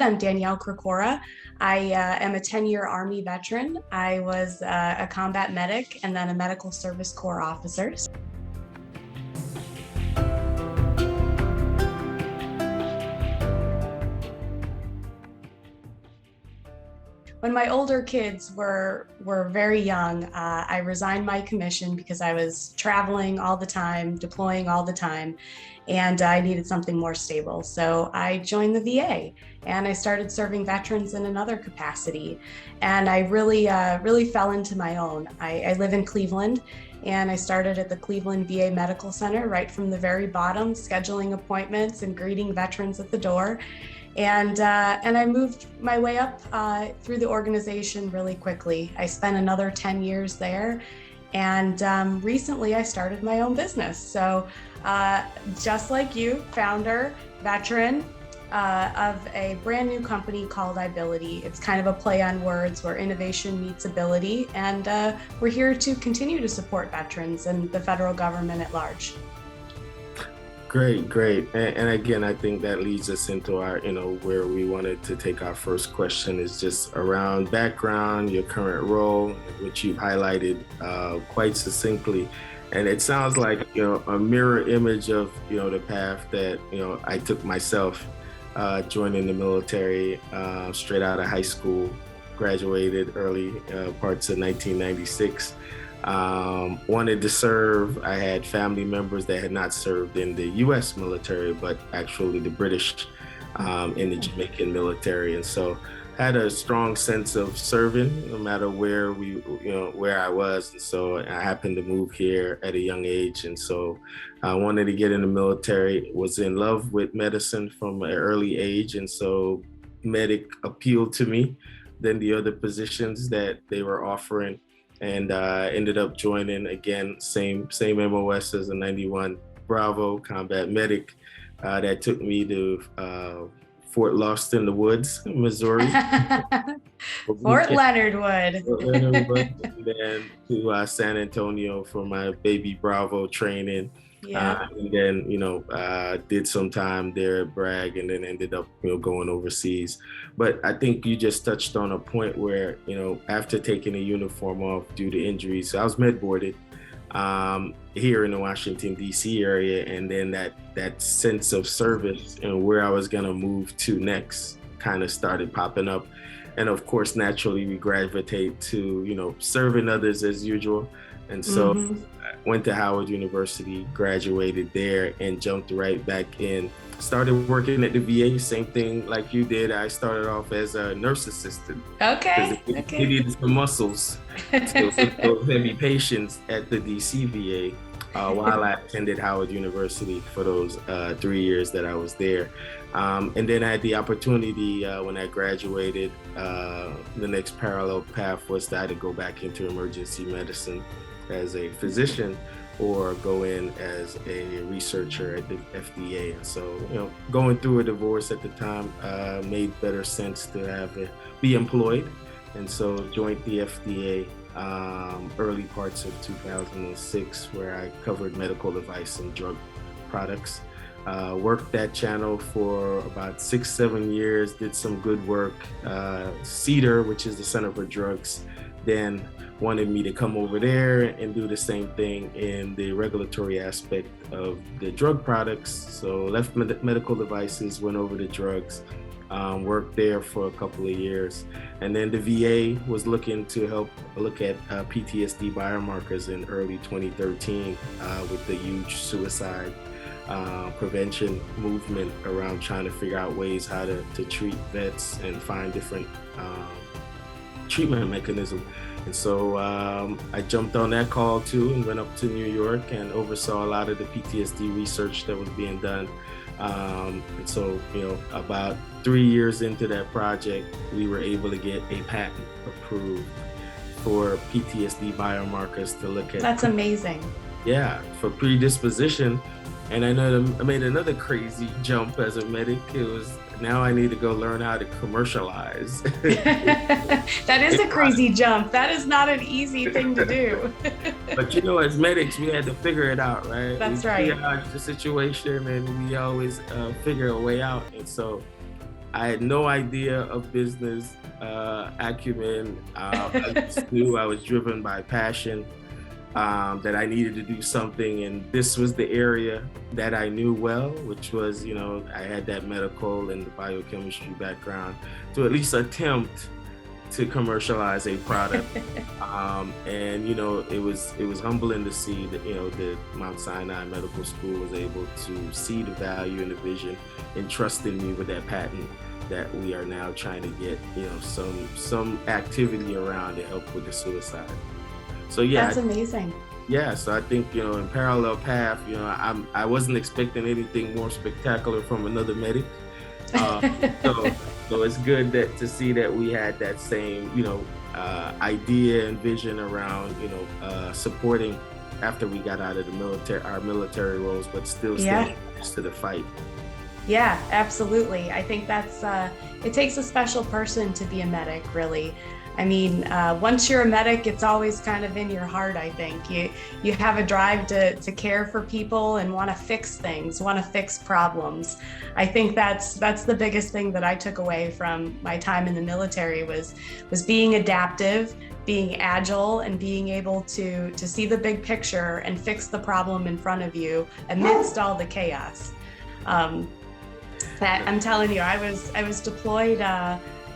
I'm Danielle Krakora. I am a 10-year Army veteran. I was a combat medic and then a medical service corps officer. When my older kids were very young, I resigned my commission because I was traveling all the time, deploying all the time, and I needed something more stable. So I joined the VA and I started serving veterans in another capacity. And I really fell into my own. I live in Cleveland, and I started at the Cleveland VA Medical Center right from the very bottom, scheduling appointments and greeting veterans at the door. And I moved my way up through the organization really quickly. I spent another 10 years there, and recently I started my own business. So just like you, founder, veteran of a brand new company called Ibility. It's kind of a play on words where innovation meets ability, and we're here to continue to support veterans and the federal government at large. Great. And again, I think that leads us into our, where we wanted to take our first question is just around background, your current role, which you've highlighted quite succinctly. And it sounds like, a mirror image of, the path that, I took myself joining the military straight out of high school, graduated early parts of 1996. Wanted to serve. I had family members that had not served in the U.S. military, but actually the British in the Jamaican military. And so had a strong sense of serving no matter where where I was. And so I happened to move here at a young age. And so I wanted to get in the military, was in love with medicine from an early age. And so medic appealed to me, then the other positions that they were offering. And ended up joining, again, same MOS as a 91 Bravo combat medic. That took me to Fort Lost in the Woods, Missouri. Fort Leonard Wood. And then to San Antonio for my baby Bravo training. Yeah. And then, did some time there at Bragg, and then ended up, going overseas. But I think you just touched on a point where, after taking a uniform off due to injuries, I was med boarded here in the Washington, D.C. area. And then that sense of service and where I was going to move to next kind of started popping up. And of course, naturally, we gravitate to, serving others as usual. And so I went to Howard University, graduated there, and jumped right back in. Started working at the VA, same thing like you did. I started off as a nurse assistant. Okay. It needed some muscles to fit those heavy patients at the DC VA while I attended Howard University for those 3 years that I was there. And then I had the opportunity when I graduated, the next parallel path was to either go back into emergency medicine as a physician or go in as a researcher at the FDA. And so, going through a divorce at the time made better sense to be employed. And so joined the FDA early parts of 2006, where I covered medical device and drug products. Worked that channel for about 6-7 years, did some good work. CEDAR, which is the Center for Drugs, then wanted me to come over there and do the same thing in the regulatory aspect of the drug products. So left medical devices, went over to drugs, worked there for a couple of years. And then the VA was looking to help look at PTSD biomarkers in early 2013 with the huge suicide prevention movement around trying to figure out ways how to treat vets and find different treatment mechanism. And so I jumped on that call too and went up to New York and oversaw a lot of the PTSD research that was being done. And so, about 3 years into that project, we were able to get a patent approved for PTSD biomarkers to look at. That's amazing. Yeah, for predisposition. And I made another crazy jump as a medic. It was, now I need to go learn how to commercialize. That is a crazy jump. That is not an easy thing to do. But as medics, we had to figure it out, right? That's right. We triage the situation and we always figure a way out. And so I had no idea of business acumen. I just knew I was driven by passion, that I needed to do something, and this was the area that I knew well, which was, I had that medical and the biochemistry background to at least attempt to commercialize a product. And it was humbling to see that the Mount Sinai Medical School was able to see the value and the vision and trusting me with that patent that we are now trying to get some activity around to help with the suicide. So yeah, that's amazing. Yeah, so I think in parallel path, I wasn't expecting anything more spectacular from another medic. So it's good to see that we had that same idea and vision around supporting after we got out of our military roles, but still staying to the fight. Yeah, absolutely. I think that's it takes a special person to be a medic, really. I mean, once you're a medic, it's always kind of in your heart, I think. You have a drive to care for people and want to fix things, want to fix problems. I think that's the biggest thing that I took away from my time in the military was being adaptive, being agile, and being able to see the big picture and fix the problem in front of you amidst all the chaos. That I'm telling you, I was deployed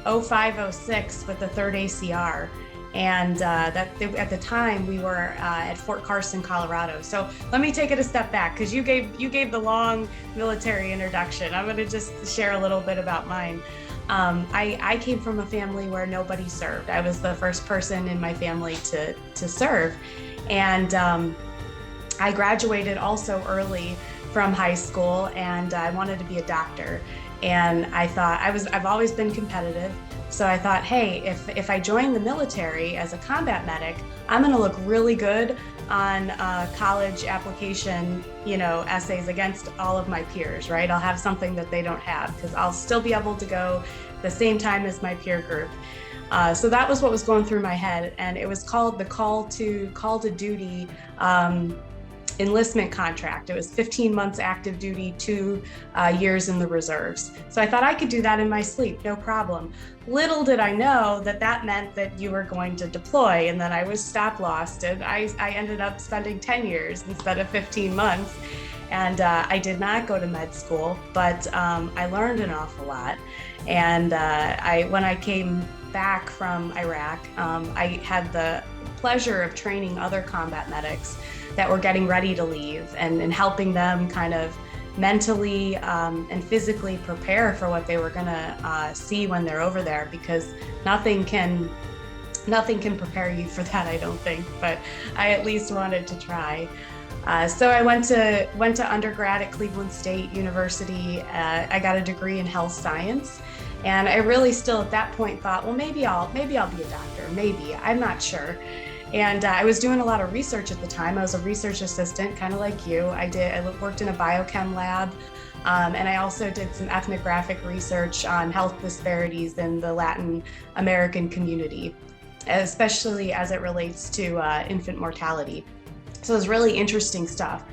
05-06 with the 3rd ACR, and at the time we were at Fort Carson, Colorado. So let me take it a step back, because you gave the long military introduction. I'm going to just share a little bit about mine. I came from a family where nobody served. I was the first person in my family to serve, and I graduated also early from high school, and I wanted to be a doctor. And I thought I've always been competitive. So I thought, hey, if I join the military as a combat medic, I'm going to look really good on college application, essays against all of my peers, right? I'll have something that they don't have, because I'll still be able to go the same time as my peer group. So that was what was going through my head, and it was called the call to duty enlistment contract. It was 15 months active duty, 2 years in the reserves. So I thought I could do that in my sleep, no problem. Little did I know that meant that you were going to deploy, and then I was stop lossed, and I ended up spending 10 years instead of 15 months. And I did not go to med school, but I learned an awful lot. And when I came back from Iraq, I had the pleasure of training other combat medics that were getting ready to leave, and helping them kind of mentally and physically prepare for what they were going to see when they're over there, because nothing can prepare you for that, I don't think, but I at least wanted to try. So I went to undergrad at Cleveland State University. I got a degree in health science, and I really still at that point thought, well, maybe I'll be a doctor, maybe, I'm not sure. And I was doing a lot of research at the time. I was a research assistant, kind of like you. I worked in a biochem lab, and I also did some ethnographic research on health disparities in the Latin American community, especially as it relates to infant mortality. So it was really interesting stuff,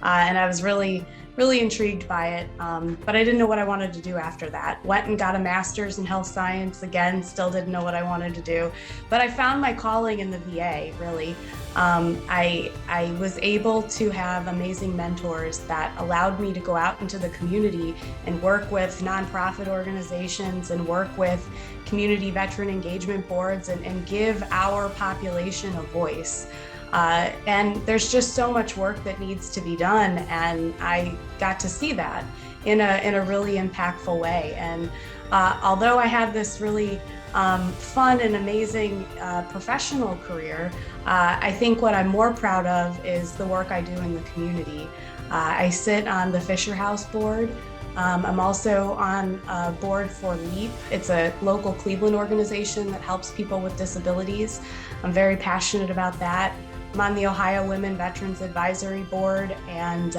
and I was really intrigued by it, but I didn't know what I wanted to do after that. Went and got a master's in health science, again, still didn't know what I wanted to do, but I found my calling in the VA, really. I was able to have amazing mentors that allowed me to go out into the community and work with nonprofit organizations and work with community veteran engagement boards and give our population a voice. And there's just so much work that needs to be done, and I got to see that in a really impactful way. And although I had this really fun and amazing professional career, I think what I'm more proud of is the work I do in the community. I sit on the Fisher House board. I'm also on a board for LEAP. It's a local Cleveland organization that helps people with disabilities. I'm very passionate about that. I'm on the Ohio Women Veterans Advisory Board, and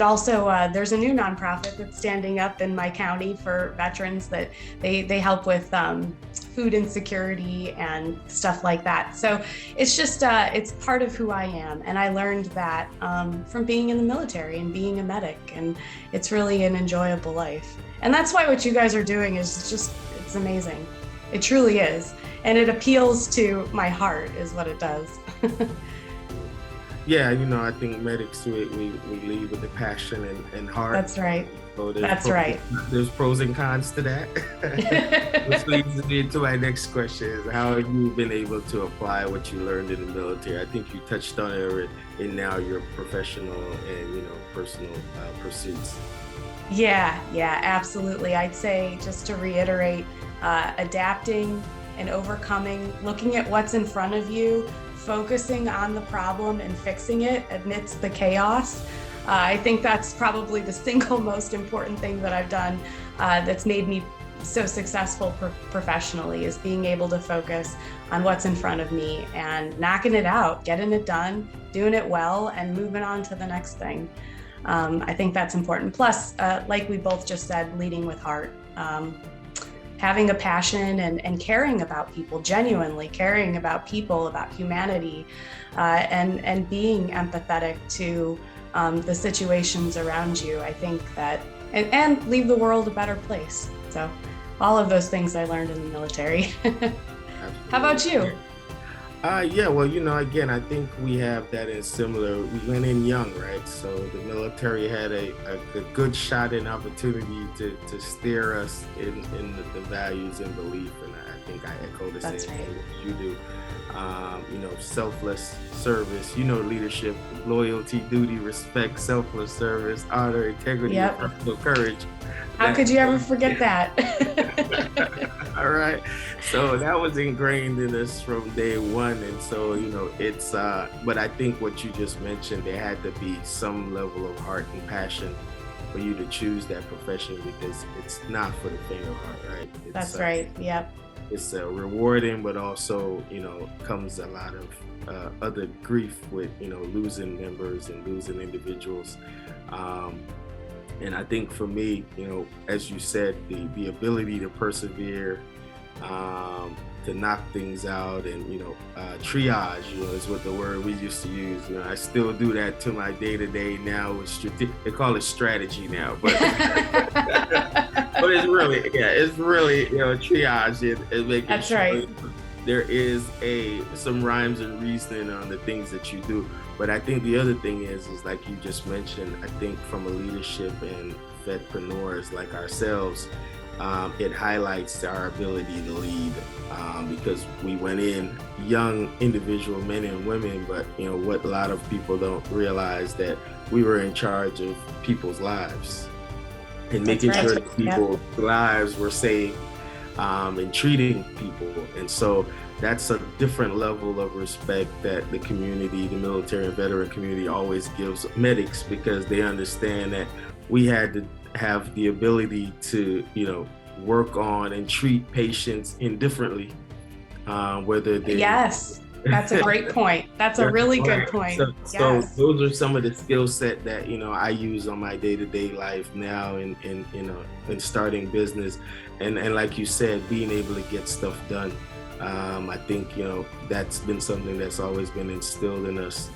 also there's a new nonprofit that's standing up in my county for veterans that they help with food insecurity and stuff like that. So it's just, it's part of who I am. And I learned that from being in the military and being a medic, and it's really an enjoyable life. And that's why what you guys are doing is just, it's amazing. It truly is. And it appeals to my heart is what it does. Yeah, I think medics, we lead with the passion and heart. That's right. So That's right. There's pros and cons to that. Which leads me to my next question is, how have you been able to apply what you learned in the military? I think you touched on it in now your professional and, personal pursuits. Yeah, absolutely. I'd say, just to reiterate, adapting and overcoming, looking at what's in front of you, focusing on the problem and fixing it amidst the chaos. I think that's probably the single most important thing that I've done that's made me so successful professionally, is being able to focus on what's in front of me and knocking it out, getting it done, doing it well, and moving on to the next thing. I think that's important. Plus, like we both just said, leading with heart. Having a passion and caring about people, genuinely caring about people, about humanity, and being empathetic to the situations around you. I think that, and leave the world a better place. So all of those things I learned in the military. How about you? Yeah, well, again, I think we have that as similar. We went in young, right? So the military had a good shot and opportunity to steer us in the values and belief. And I think I echo the same thing you do. Selfless service, leadership, loyalty, duty, respect, selfless service, honor, integrity, and personal courage. How could you ever forget that? All right. So that was ingrained in us from day one. And so, it's, but I think what you just mentioned, there had to be some level of heart and passion for you to choose that profession, because it's not for the faint of heart, right? That's right. Yep. It's rewarding, but also, comes a lot of other grief with, losing members and losing individuals. And I think for me, as you said, the ability to persevere, to knock things out, and triage, is what the word we used to use. I still do that to my day-to-day now. They call it strategy now, but but it's really triage and making That's sure right. there is some rhymes and reasoning on the things that you do. But I think the other thing is like you just mentioned, I think from a leadership and vetpreneurs like ourselves, it highlights our ability to lead, because we went in young individual men and women, but what a lot of people don't realize, that we were in charge of people's lives and making sure that people's lives were safe, and treating people. And so that's a different level of respect that the community, the military and veteran community, always gives medics, because they understand that we had to have the ability to, work on and treat patients indifferently, whether they... Yes, that's a great point. That's a really good point. So those are some of the skill set that, I use on my day-to-day life now in starting business. And like you said, being able to get stuff done. I think, that's been something that's always been instilled in us,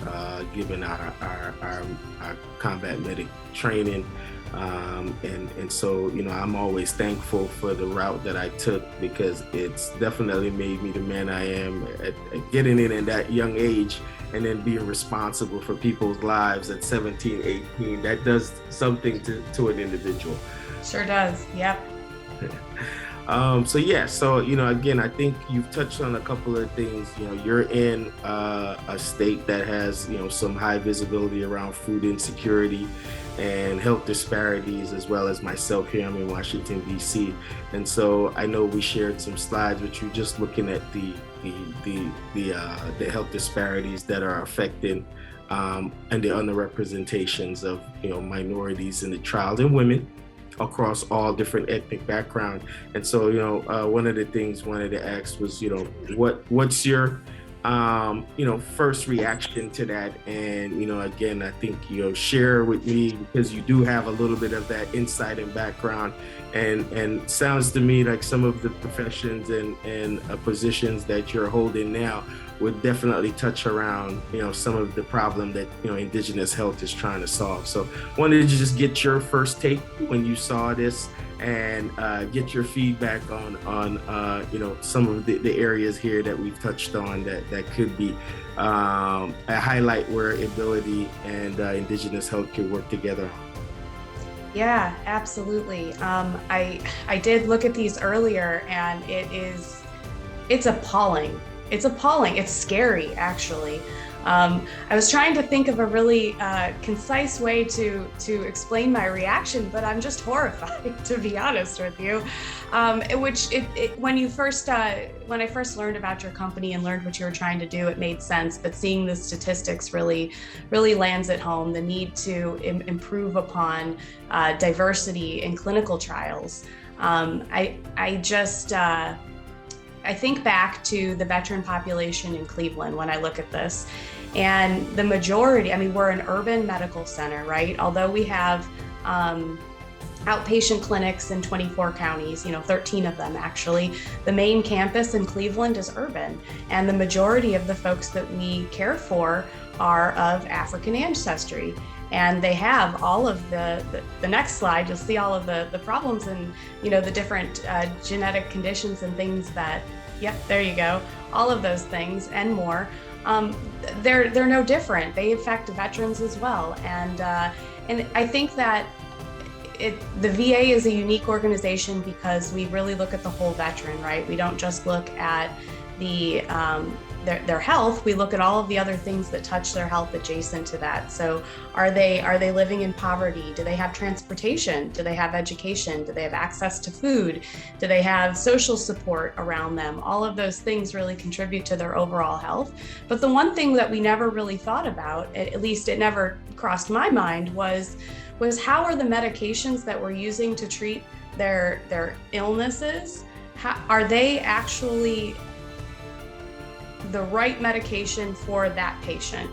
given our combat medic training. And so, I'm always thankful for the route that I took, because it's definitely made me the man I am at getting in that young age, and then being responsible for people's lives at 17, 18. That does something to an individual. Sure does. Yep. So again, I think you've touched on a couple of things. You're in a state that has, some high visibility around food insecurity and health disparities, as well as myself here. I'm in Washington, D.C. And so I know we shared some slides with you, just looking at the health disparities that are affecting and the underrepresentations of, minorities in the trials, and women across all different ethnic backgrounds. And so, one of the things I wanted to ask was, what's your first reaction to that. And, again, I think, share with me, because you do have a little bit of that insight and background, and sounds to me like some of the professions and positions that you're holding now would definitely touch around, some of the problem that, Indigenous health is trying to solve. So wanted to just get your first take when you saw this, and get your feedback on some of the areas here that we've touched on that could be a highlight where Ibility and Indigenous health could work together. Yeah, absolutely. I did look at these earlier, and it's appalling. It's appalling. It's scary, actually. I was trying to think of a really concise way to explain my reaction, but I'm just horrified, to be honest with you. When I first learned about your company and learned what you were trying to do, it made sense. But seeing the statistics really lands at home. The need to improve upon diversity in clinical trials. I think back to the veteran population in Cleveland when I look at this, and the majority, we're an urban medical center, right? Although we have outpatient clinics in 24 counties, 13 of them actually, the main campus in Cleveland is urban, and the majority of the folks that we care for are of African ancestry. And they have all of the next slide, you'll see all of the problems and, the different genetic conditions and things that, yep, there you go. All of those things and more. They're no different. They affect veterans as well. And I think that the VA is a unique organization because we really look at the whole veteran, right? We don't just look at their health, we look at all of the other things that touch their health adjacent to that. So are they living in poverty? Do they have transportation? Do they have education? Do they have access to food? Do they have social support around them? All of those things really contribute to their overall health. But the one thing that we never really thought about, at least it never crossed my mind, was how are the medications that we're using to treat their illnesses, are they actually the right medication for that patient?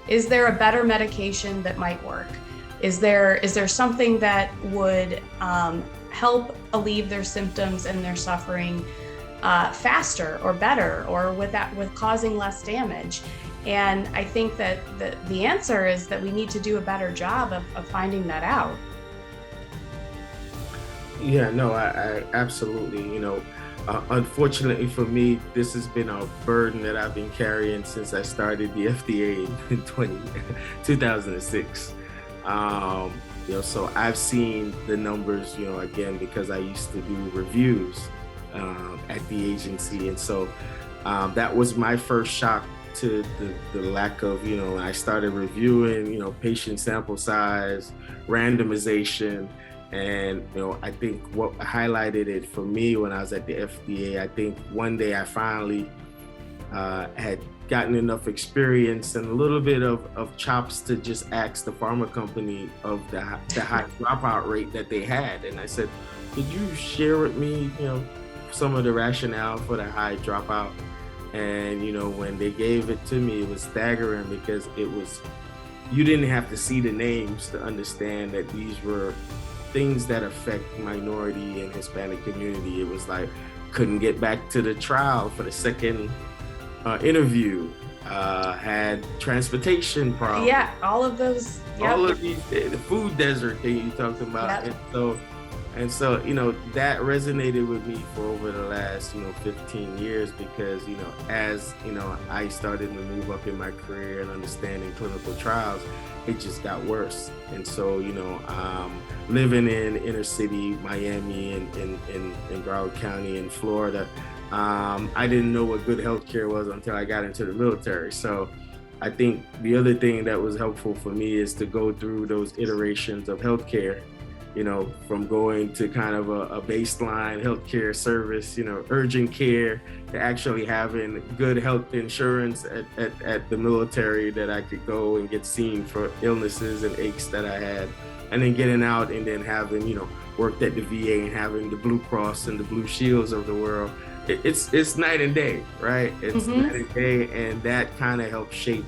Is there a better medication that might work? Is there something that would help alleviate their symptoms and their suffering faster or better, or with causing less damage? And I think that the answer is that we need to do a better job of finding that out. Yeah, no, I absolutely, unfortunately for me, this has been a burden that I've been carrying since I started the FDA in 2006. So I've seen the numbers, again, because I used to do reviews at the agency. And so that was my first shock to the lack of, when I started reviewing, patient sample size, randomization. And, I think what highlighted it for me when I was at the FDA, I think one day I finally had gotten enough experience and a little bit of chops to just ask the pharma company of the high dropout rate that they had. And I said, could you share with me, some of the rationale for the high dropout? And, when they gave it to me, it was staggering, because you didn't have to see the names to understand that these were things that affect minority and Hispanic community. It was like, couldn't get back to the trial for the second interview, had transportation problems. Yeah, all of those. Yep. All of these, the food desert thing you talked about. Yep. And so, that resonated with me for over the last, 15 years, because, as, I started to move up in my career and understanding clinical trials, it just got worse. And so, living in inner city Miami and in Broward County in Florida, I didn't know what good healthcare was until I got into the military. So I think the other thing that was helpful for me is to go through those iterations of healthcare, from going to kind of a baseline healthcare service, urgent care, to actually having good health insurance at the military, that I could go and get seen for illnesses and aches that I had, and then getting out and then having, worked at the VA and having the Blue Cross and the Blue Shields of the world it's night and day, right? It's Mm-hmm. night and day, and that kind of helps shape,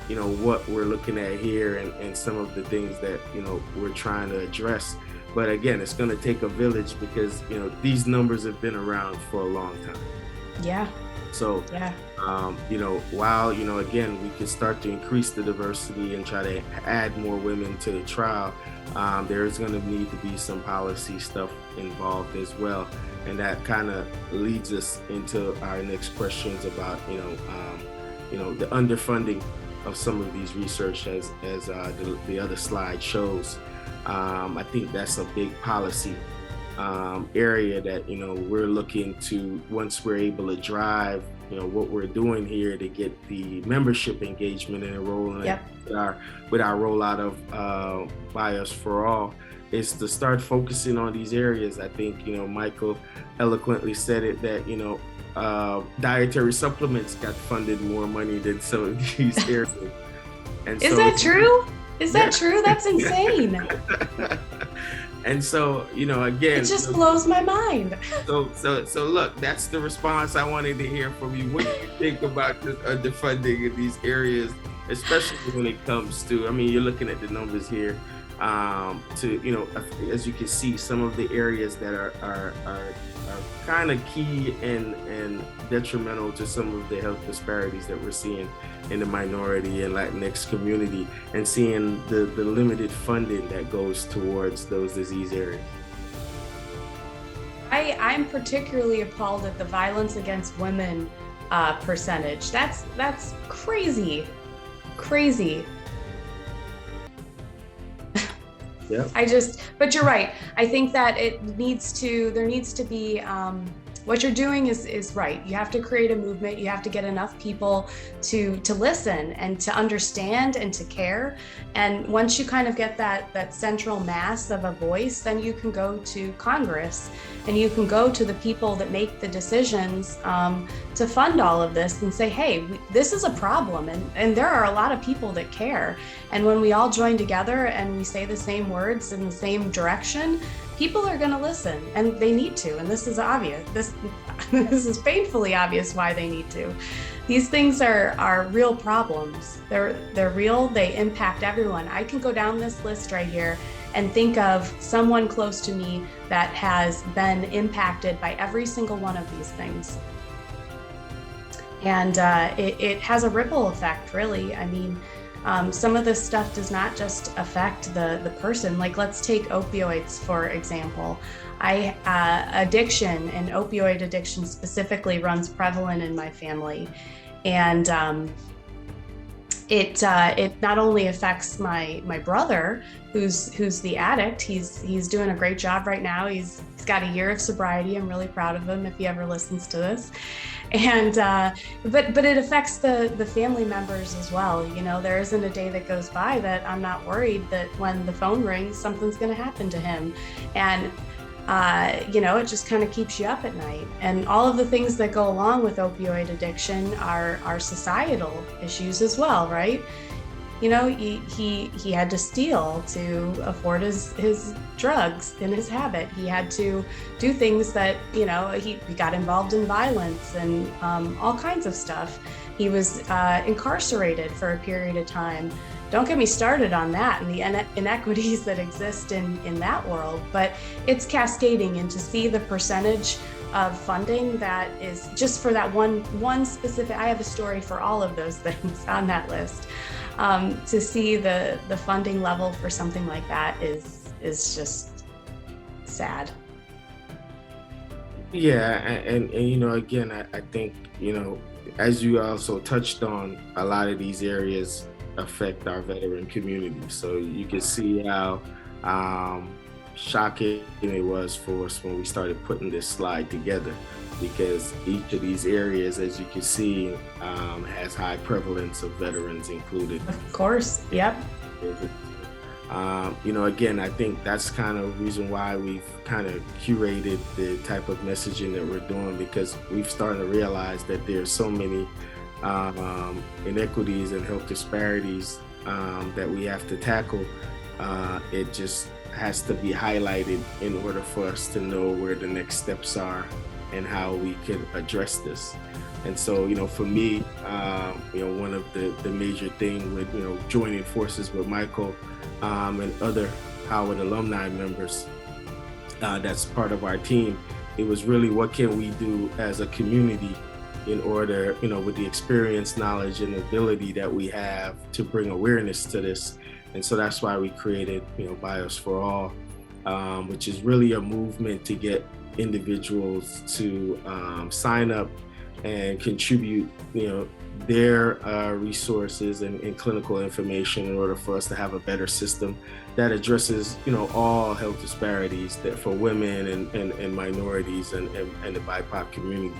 what we're looking at here, and some of the things that we're trying to address. But again, it's going to take a village, because these numbers have been around for a long time. Yeah. So, Yeah. while, again, we can start to increase the diversity and try to add more women to the trial, there's going to need to be some policy stuff involved as well. And that kind of leads us into our next questions about, the underfunding of some of these research, as the other slide shows. I think that's a big policy area that we're looking to, once we're able to drive what we're doing here to get the membership engagement and enrolling. Yep. with our rollout of Bias for All, is to start focusing on these areas. I think Michael eloquently said it, that dietary supplements got funded more money than some of these areas. And is that true? Is that true? That's insane. And so, again, it just blows my mind. So look, that's the response I wanted to hear from you. What do you think about the underfunding in these areas, especially when it comes to, you're looking at the numbers here, as you can see, some of the areas that are kind of key and detrimental to some of the health disparities that we're seeing in the minority and Latinx community, and seeing the limited funding that goes towards those disease areas. I'm particularly appalled at the violence against women percentage. That's crazy. Yeah. But you're right. I think that there needs to be, what you're doing is right. You have to create a movement. You have to get enough people to listen and to understand and to care. And once you kind of get that central mass of a voice, then you can go to Congress and you can go to the people that make the decisions to fund all of this and say, hey, this is a problem. And there are a lot of people that care. And when we all join together and we say the same words in the same direction, people are going to listen, and they need to. And this is obvious. This is painfully obvious why they need to. These things are real problems. They're real. They impact everyone. I can go down this list right here and think of someone close to me that has been impacted by every single one of these things. And it has a ripple effect, really. Some of this stuff does not just affect the person. Like, let's take opioids, for example. Addiction, and opioid addiction specifically, runs prevalent in my family. And it not only affects my brother, who's the addict. He's doing a great job right now. He's got a year of sobriety. I'm really proud of him if he ever listens to this. And but it affects the family members as well. There isn't a day that goes by that I'm not worried that when the phone rings, something's going to happen to him. And it just kind of keeps you up at night. And all of the things that go along with opioid addiction are societal issues as well, right? He had to steal to afford his drugs and his habit. He had to do things that, he got involved in violence and all kinds of stuff. He was incarcerated for a period of time. Don't get me started on that and the inequities that exist in that world, but it's cascading. And to see the percentage of funding that is just for that one specific, I have a story for all of those things on that list. To see the funding level for something like that is just sad. Yeah, and again, I think, as you also touched on, a lot of these areas affect our veteran community. So you can see how shocking it was for us when we started putting this slide together, because each of these areas, as you can see, has high prevalence of veterans included. Of course, yep. Again, I think that's kind of the reason why we've kind of curated the type of messaging that we're doing, because we've started to realize that there's so many inequities and health disparities that we have to tackle. It just has to be highlighted in order for us to know where the next steps are and how we could address this. And so, for me, one of the major thing with, joining forces with Michael and other Howard alumni members that's part of our team, it was really what can we do as a community in order, with the experience, knowledge, and ability that we have to bring awareness to this. And so that's why we created, BIOS for All, which is really a movement to get individuals to sign up and contribute, their resources and clinical information in order for us to have a better system that addresses, all health disparities that for women and minorities and the BIPOC community.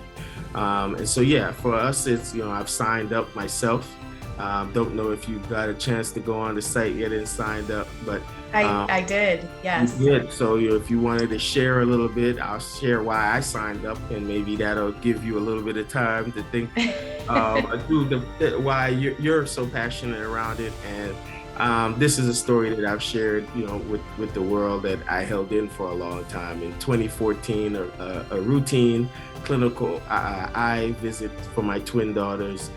And so, for us, it's, I've signed up myself. Don't know if you got a chance to go on the site yet and signed up, but I did, yes. You did. So if you wanted to share a little bit, I'll share why I signed up, and maybe that'll give you a little bit of time to think through why you're so passionate around it. And this is a story that I've shared, with the world that I held in for a long time. In 2014, a routine clinical eye visit for my twin daughters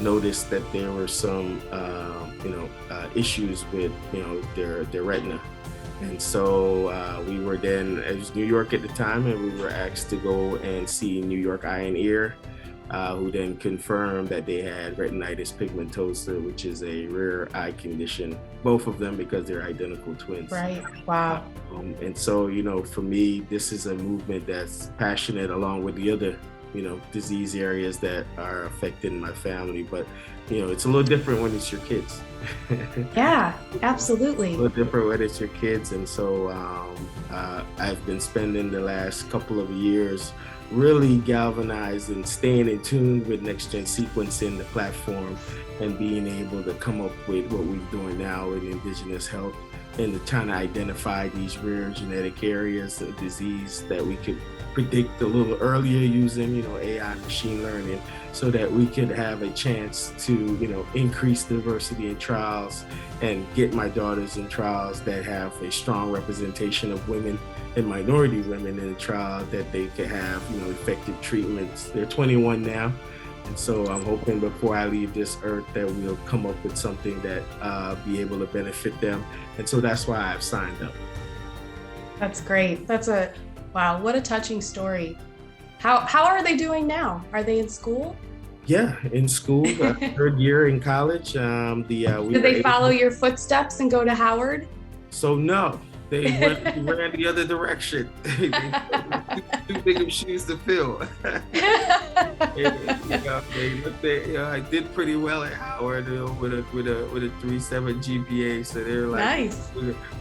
noticed that there were some, issues with, their retina. And so we were then, it was New York at the time, and we were asked to go and see New York Eye and Ear, who then confirmed that they had retinitis pigmentosa, which is a rare eye condition, both of them because they're identical twins. Right, wow. And so, for me, this is a movement that's passionate along with the other, disease areas that are affecting my family. But, it's a little different when it's your kids. Yeah, absolutely. A little different when it's your kids. And so I've been spending the last couple of years really galvanized and staying in tune with next-gen sequencing, the platform, and being able to come up with what we're doing now in indigenous health and to trying to identify these rare genetic areas of disease that we could predict a little earlier using, AI machine learning, so that we could have a chance to, increase diversity in trials and get my daughters in trials that have a strong representation of women and minority women in the trial, that they could have, effective treatments. They're 21 now. And so I'm hoping before I leave this earth that we'll come up with something that be able to benefit them. And so that's why I've signed up. That's great. Wow, what a touching story. How are they doing now? Are they in school? Yeah, in school, third year in college. Did they follow your footsteps and go to Howard? So no, they ran the other direction. Too big of shoes to fill. They looked at, I did pretty well at Howard with a 3.7 GPA. So they're like, nice.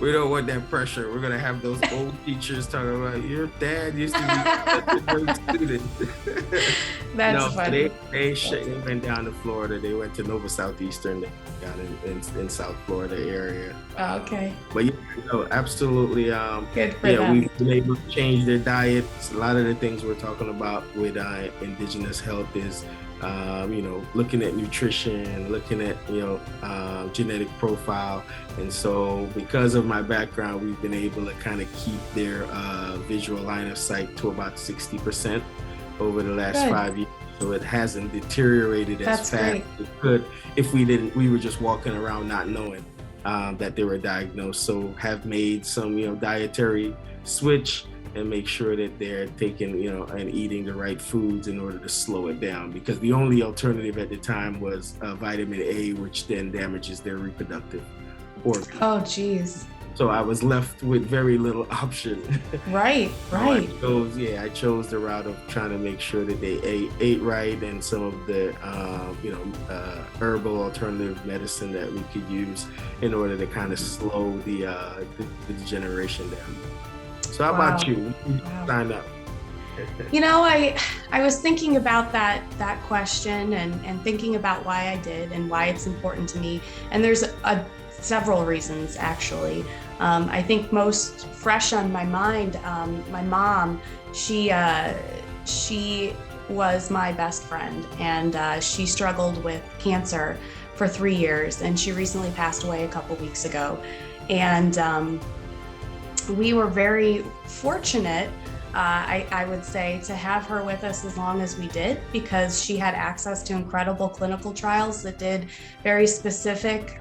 We don't want that pressure. We're gonna have those old teachers talking about your dad used to be such a great student. That's funny. They went down to Florida. They went to Nova Southeastern down in South Florida area. Oh, okay. But absolutely. Good for them. We've been able to change their diet. A lot of the things we're talking about with indigenous health is, looking at nutrition, looking at, genetic profile. And so because of my background, we've been able to kind of keep their visual line of sight to about 60% over the last 5 years. So it hasn't deteriorated as fast as it could if we were just walking around not knowing that they were diagnosed. So have made some, dietary switch and make sure that they're taking, and eating the right foods in order to slow it down, because the only alternative at the time was vitamin A, which then damages their reproductive organs. Oh, geez. So I was left with very little option. Right. I chose the route of trying to make sure that they ate right, and some of the, herbal alternative medicine that we could use in order to kind of slow the degeneration down. So how about you? Sign up. I was thinking about that question and thinking about why I did and why it's important to me. And there's several reasons, actually. I think most fresh on my mind, my mom, she was my best friend, and she struggled with cancer for 3 years, and she recently passed away a couple weeks ago. And we were very fortunate I would say to have her with us as long as we did, because she had access to incredible clinical trials that did very specific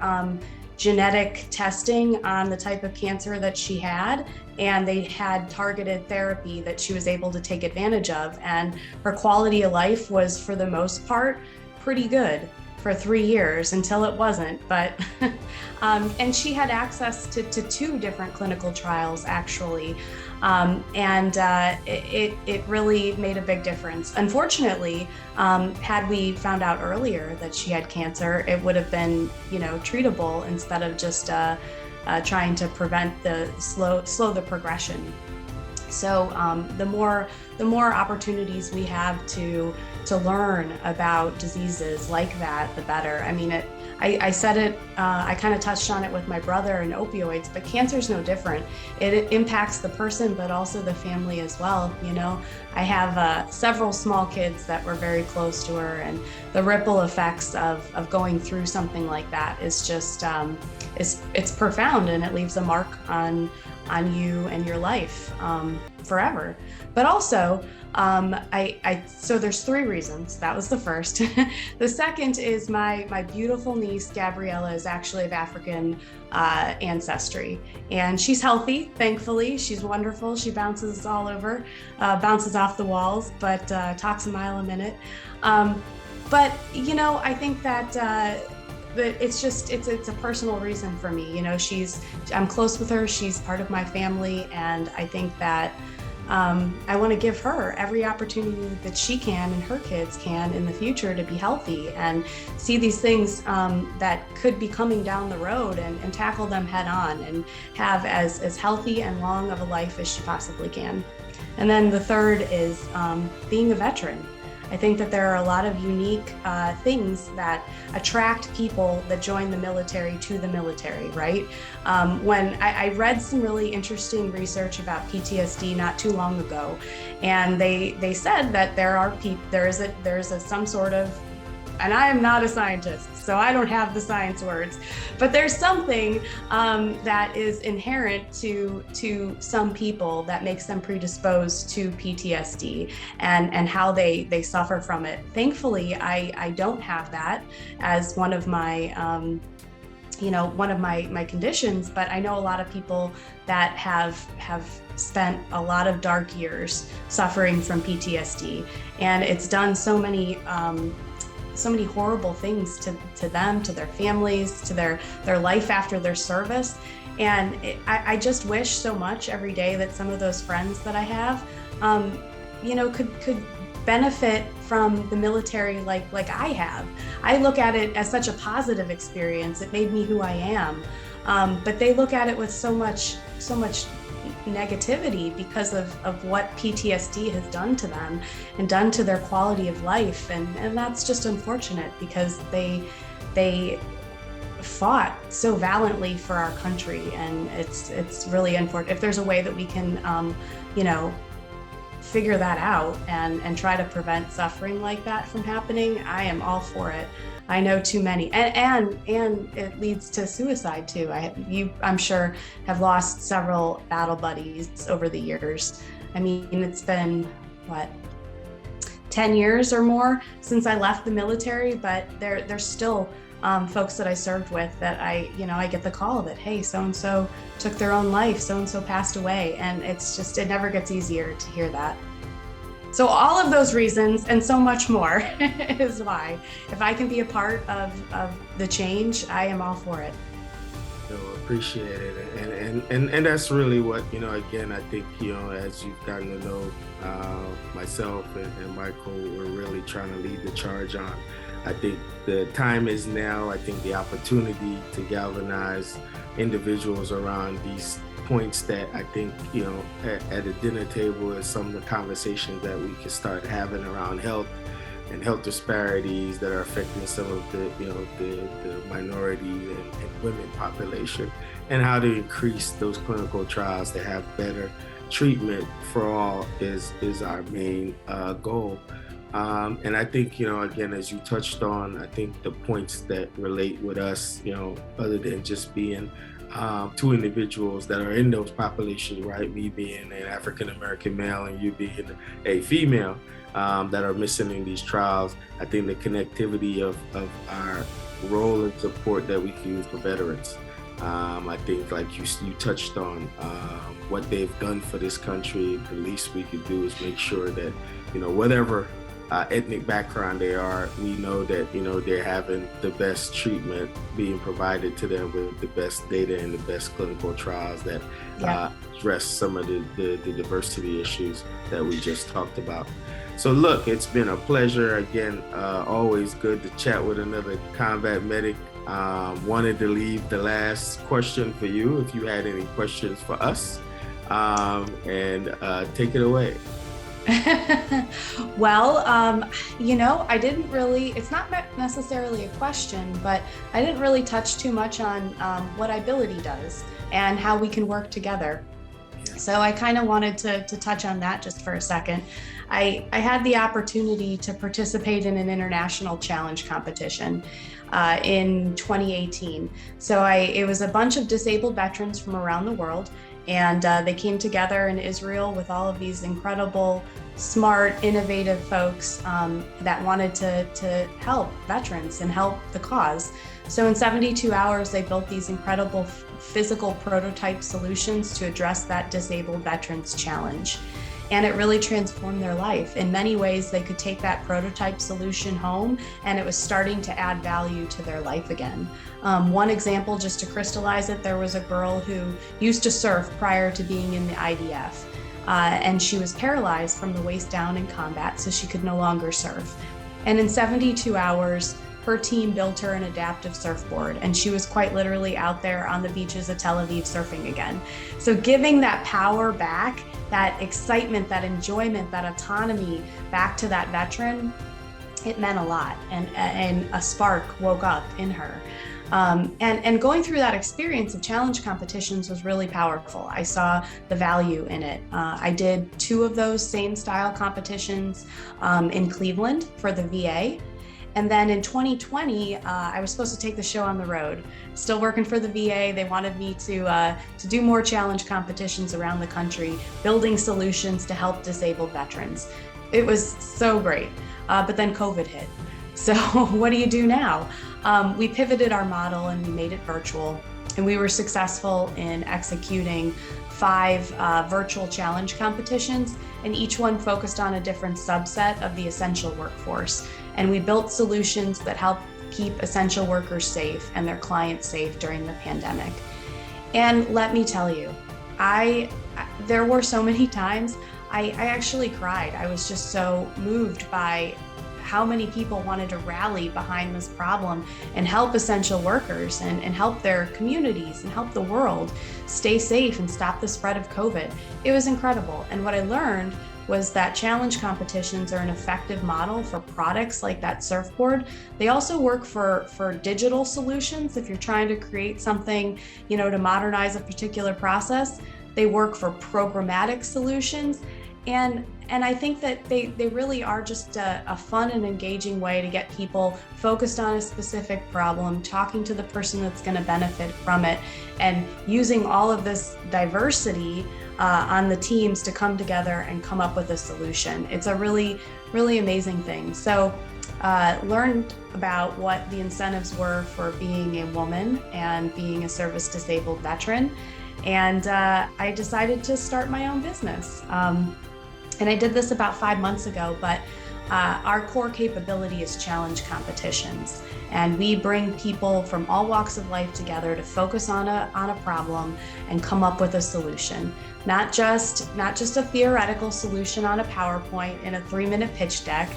genetic testing on the type of cancer that she had, and they had targeted therapy that she was able to take advantage of, and her quality of life was, for the most part, pretty good for 3 years until it wasn't. But and she had access to 2 different clinical trials, actually. It really made a big difference. Unfortunately, had we found out earlier that she had cancer, it would have been, treatable instead of just trying to prevent slow the progression. So the more opportunities we have to learn about diseases like that, the better. I mean, I said it, I kind of touched on it with my brother and opioids, but cancer is no different. It impacts the person, but also the family as well. I have several small kids that were very close to her, and the ripple effects of going through something like that is just, it's profound, and it leaves a mark on you and your life forever. But also, so there's 3 reasons. That was the first. The second is my beautiful niece, Gabriella, is actually of African ancestry, and she's healthy, thankfully. She's wonderful. She bounces all over, bounces off the walls, but talks a mile a minute. But, I think that but it's a personal reason for me. I'm close with her. She's part of my family, and I think that I want to give her every opportunity that she can and her kids can in the future to be healthy and see these things that could be coming down the road and tackle them head on and have as healthy and long of a life as she possibly can. And then the third is being a veteran. I think that there are a lot of unique things that attract people that join the military to the military, right? When I read some really interesting research about PTSD not too long ago, and they said that there is some sort of, and I am not a scientist, so I don't have the science words, but there's something that is inherent to some people that makes them predisposed to PTSD and how they suffer from it. Thankfully, I don't have that as one of my my conditions, but I know a lot of people that have spent a lot of dark years suffering from PTSD, and it's done so many horrible things to them, to their families, to their life after their service. And I just wish so much every day that some of those friends that I have, could benefit from the military like I have. I look at it as such a positive experience. It made me who I am. But they look at it with so much negativity because of what PTSD has done to them and done to their quality of life, and that's just unfortunate because they fought so valiantly for our country, and it's really important. If there's a way that we can figure that out and try to prevent suffering like that from happening, I am all for it. I know too many, and it leads to suicide too. I'm sure have lost several battle buddies over the years. I mean, it's been 10 years or more since I left the military, but there's still folks that I served with that I get the call that, hey, so-and-so took their own life, so-and-so passed away, and it never gets easier to hear that. So all of those reasons and so much more is why, if I can be a part of the change, I am all for it. Appreciate it, and that's really what, again, I think, as you've gotten to know myself and Michael, we're really trying to lead the charge on. I think the time is now. I think the opportunity to galvanize individuals around these points that I think, at a dinner table is some of the conversations that we can start having around health and health disparities that are affecting some of the minority and women population, and how to increase those clinical trials to have better treatment for all is our main goal. And I think, again, as you touched on, I think the points that relate with us, other than just being two individuals that are in those populations, right? Me being an African-American male and you being a female, that are missing in these trials. I think the connectivity of our role and support that we can use for veterans. I think, like you touched on, what they've done for this country, the least we could do is make sure that, whatever ethnic background they are, we know that, they're having the best treatment being provided to them with the best data and the best clinical trials that address some of the diversity issues that we just talked about. So look, it's been a pleasure. Again, always good to chat with another combat medic. Wanted to leave the last question for you, if you had any questions for us, and take it away. Well, I didn't really, it's not necessarily a question, but I didn't really touch too much on what Ibility does and how we can work together. So I kind of wanted to touch on that just for a second. I had the opportunity to participate in an international challenge competition in 2018. So it was a bunch of disabled veterans from around the world, and they came together in Israel with all of these incredible, smart, innovative folks that wanted to help veterans and help the cause. So in 72 hours, they built these incredible physical prototype solutions to address that disabled veterans challenge. And it really transformed their life. In many ways, they could take that prototype solution home, and it was starting to add value to their life again. One example, just to crystallize it, there was a girl who used to surf prior to being in the IDF, and she was paralyzed from the waist down in combat, so she could no longer surf. And in 72 hours, her team built her an adaptive surfboard, and she was quite literally out there on the beaches of Tel Aviv surfing again. So giving that power back, that excitement, that enjoyment, that autonomy back to that veteran, it meant a lot, and a spark woke up in her. And going through that experience of challenge competitions was really powerful. I saw the value in it. I did 2 of those same style competitions in Cleveland for the VA. And then in 2020, I was supposed to take the show on the road. Still working for the VA. They wanted me to do more challenge competitions around the country, building solutions to help disabled veterans. It was so great, but then COVID hit. So what do you do now? We pivoted our model and we made it virtual, and we were successful in executing 5 virtual challenge competitions, and each one focused on a different subset of the essential workforce. And we built solutions that help keep essential workers safe and their clients safe during the pandemic. And let me tell you, there were so many times I actually cried. I was just so moved by how many people wanted to rally behind this problem and help essential workers and help their communities and help the world stay safe and stop the spread of COVID. It was incredible. And what I learned was that challenge competitions are an effective model for products like that surfboard. They also work for digital solutions. If you're trying to create something, to modernize a particular process, they work for programmatic solutions. And I think that they really are just a fun and engaging way to get people focused on a specific problem, talking to the person that's going to benefit from it, and using all of this diversity on the teams to come together and come up with a solution. It's a really, really amazing thing. So learned about what the incentives were for being a woman and being a service disabled veteran. And I decided to start my own business. And I did this about 5 months ago, but our core capability is challenge competitions. And we bring people from all walks of life together to focus on a problem and come up with a solution. Not just a theoretical solution on a PowerPoint in a 3-minute pitch deck,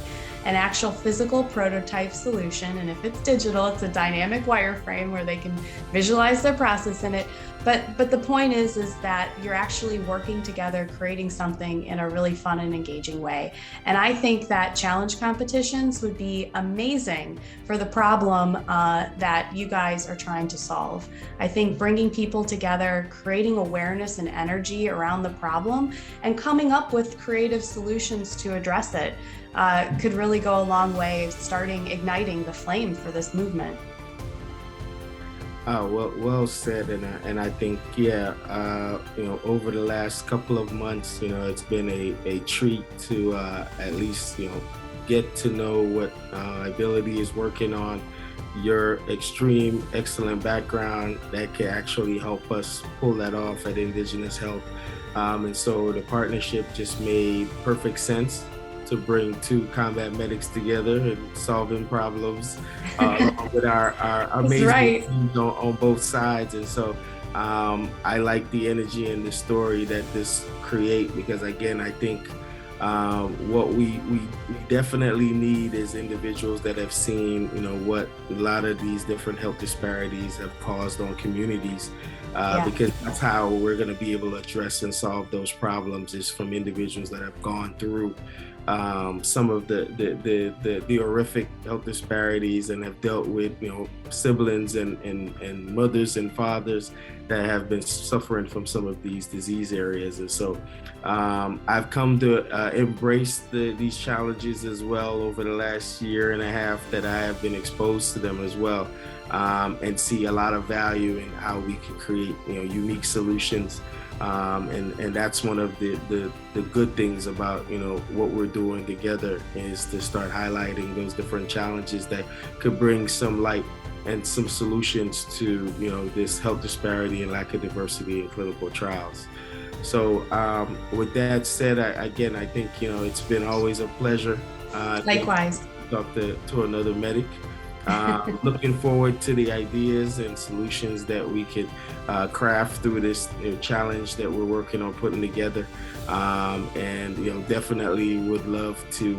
an actual physical prototype solution. And if it's digital, it's a dynamic wireframe where they can visualize their process in it. But the point is that you're actually working together, creating something in a really fun and engaging way. And I think that challenge competitions would be amazing for the problem that you guys are trying to solve. I think bringing people together, creating awareness and energy around the problem, and coming up with creative solutions to address it could really go a long way, igniting the flame for this movement. Well said, and I think over the last couple of months, it's been a treat to at least get to know what Ibility is working on. Your extreme excellent background that can actually help us pull that off at Indigenous Health, and so the partnership just made perfect sense to bring two combat medics together and solving problems along with our amazing teams on both sides. And so I like the energy and the story that this create, because again, I think what we definitely need is individuals that have seen what a lot of these different health disparities have caused on communities, because that's how we're going to be able to address and solve those problems, is from individuals that have gone through some of the horrific health disparities and have dealt with siblings and mothers and fathers that have been suffering from some of these disease areas. And so I've come to embrace these challenges as well over the last year and a half that I have been exposed to them as well, and see a lot of value in how we can create unique solutions. And that's one of the good things about what we're doing together, is to start highlighting those different challenges that could bring some light and some solutions to this health disparity and lack of diversity in clinical trials. So with that said, I think it's been always a pleasure. Likewise. To talk to another medic. Looking forward to the ideas and solutions that we could craft through this challenge that we're working on putting together, and definitely would love to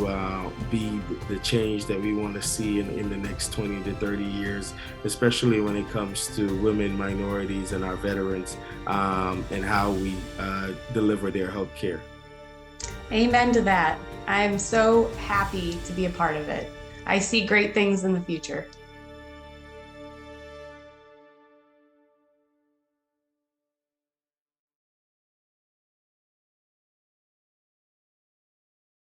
be the change that we want to see in the next 20 to 30 years, especially when it comes to women, minorities, and our veterans, and how we deliver their health care. Amen to that. I'm so happy to be a part of it. I see great things in the future.